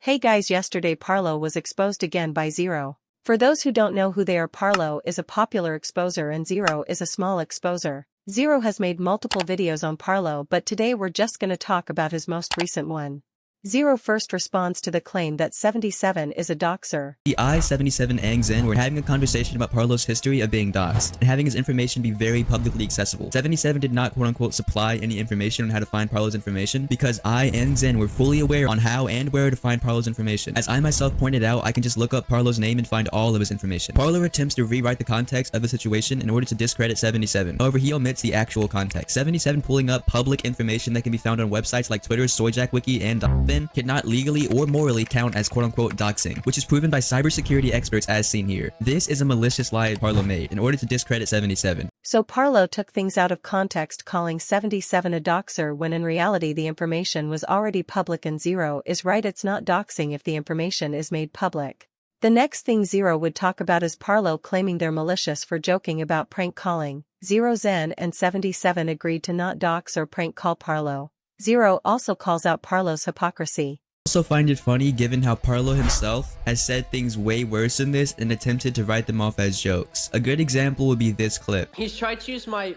Hey guys, yesterday Parlo was exposed again by Xero. For those who don't know who they are, Parlo is a popular exposer and Xero is a small exposer. Xero has made multiple videos on Parlo, but today we're just gonna talk about his most recent one. Xero first responds to the claim that 77 is a doxer. The I-77 and Zen were having a conversation about Parlo's history of being doxxed, and having his information be very publicly accessible. 77 did not quote-unquote supply any information on how to find Parlo's information, because I and Zen were fully aware on how and where to find Parlo's information. As I myself pointed out, I can just look up Parlo's name and find all of his information. Parlo attempts to rewrite the context of the situation in order to discredit 77. However, he omits the actual context. 77 pulling up public information that can be found on websites like Twitter's SoyJackWiki and cannot legally or morally count as quote-unquote doxing, which is proven by cybersecurity experts as seen here. This is a malicious lie Parlo made in order to discredit 77. So Parlo took things out of context, calling 77 a doxer when in reality the information was already public, and Xero is right, it's not doxing if the information is made public. The next thing Xero would talk about is Parlo claiming they're malicious for joking about prank calling. Xero, Zen, and 77 agreed to not dox or prank call Parlo. Xero also calls out Parlo's hypocrisy. I also find it funny given how Parlo himself has said things way worse than this and attempted to write them off as jokes. A good example would be this clip. He's tried to use my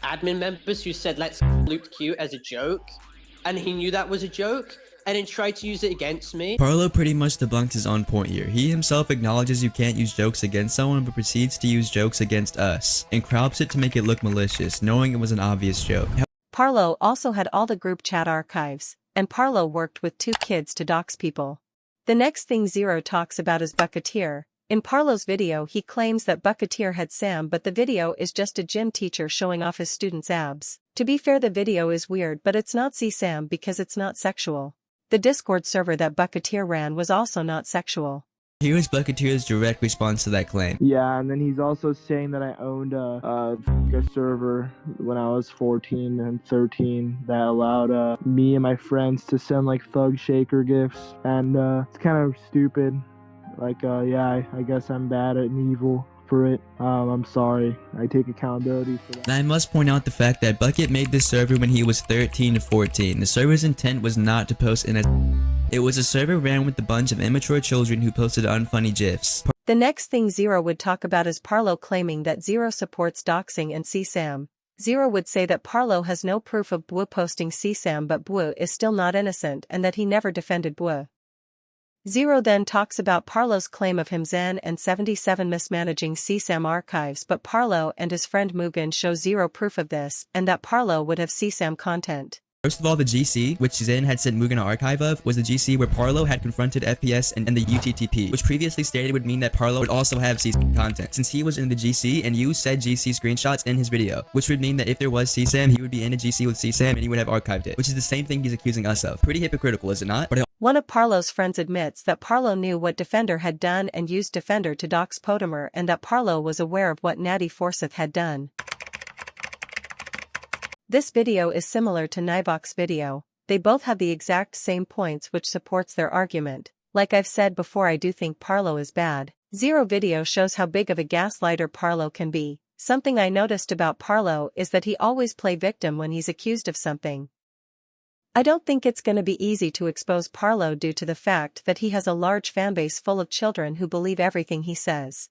admin members who said let's loot Q as a joke, and he knew that was a joke and then tried to use it against me. Parlo pretty much debunked his own point here. He himself acknowledges you can't use jokes against someone, but proceeds to use jokes against us and crops it to make it look malicious, knowing it was an obvious joke. Parlo also had all the group chat archives, and Parlo worked with 2 kids to dox people. The next thing Xero talks about is Bucketeer. In Parlo's video he claims that Bucketeer had Sam, but the video is just a gym teacher showing off his students' abs. To be fair, the video is weird, but it's not Sam because it's not sexual. The Discord server that Bucketeer ran was also not sexual. Here is Bucketeer's direct response to that claim. Yeah, and then he's also saying that I owned a server when I was 14 and 13 that allowed me and my friends to send like thug shaker gifts, and it's kind of stupid. Like, yeah, I guess I'm bad and evil for it. I'm sorry. I take accountability for that. And I must point out the fact that Bucket made this server when he was 13 to 14. The server's intent was not to post in a... It was a server ran with a bunch of immature children who posted unfunny gifs. The next thing Xero would talk about is Parlo claiming that Xero supports doxing and Sam. Xero would say that Parlo has no proof of Bwu posting Sam, but Bwu is still not innocent and that he never defended Bwu. Xero then talks about Parlo's claim of him, Zen, and 77 mismanaging Sam archives, but Parlo and his friend Mugen show Xero proof of this, and that Parlo would have Sam content. First of all, the GC, which Zen had sent Mugen an archive of, was the GC where Parlo had confronted FPS and the UTTP, which previously stated would mean that Parlo would also have content, since he was in the GC and used said GC screenshots in his video, which would mean that if there was Sam, he would be in a GC with Sam and he would have archived it, which is the same thing he's accusing us of. Pretty hypocritical, is it not? One of Parlo's friends admits that Parlo knew what Defender had done and used Defender to dox Potamer, and that Parlo was aware of what Natty Forsyth had done. This video is similar to Nivok's video. They both have the exact same points, which supports their argument. Like I've said before, I do think Parlo is bad. Xero video shows how big of a gaslighter Parlo can be. Something I noticed about Parlo is that he always plays victim when he's accused of something. I don't think it's gonna be easy to expose Parlo due to the fact that he has a large fanbase full of children who believe everything he says.